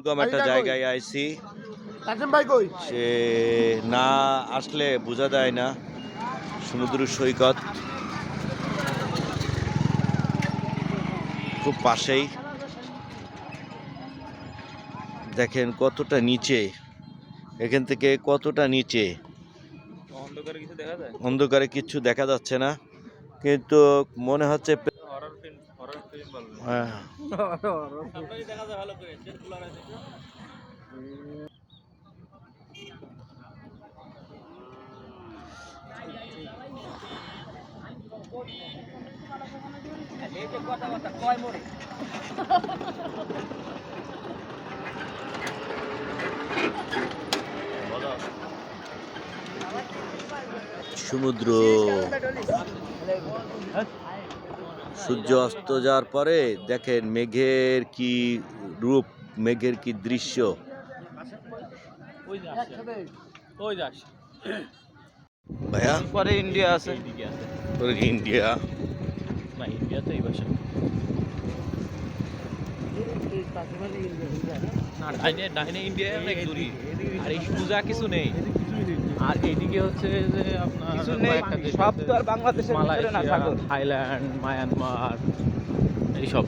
দুর্গম একটা জায়গায় আইছি, সে না আসলে বোঝা যায় না। সমুদ্র সৈকত খুব পাশেই, দেখেন কতটা নিচে, এখান থেকে কতটা নিচে। অন্ধকারে কিছু দেখা যাচ্ছে না, কিন্তু মনে হচ্ছে হ্যাঁ। সমুদ্র, সূর্য অস্ত যাওয়ার পরে দেখেন মেঘের কি রূপ, মেঘের কি দৃশ্য। ভাইয়া পরে ইন্ডিয়া আছে, ইন্ডিয়া, না ইন্ডিয়া তো এই পাশে না, ডাইনে ইন্ডিয়া অনেক দূরে, আর এই সোজা কিছু নেই। আর এইদিকে হচ্ছে যে আপনার কয়েকটা দেশ সব আছে, তো আর বাংলাদেশের ভিতরে না, মালয়েশিয়া, সাগর। থাইল্যান্ড, মায়ানমার, এইসব।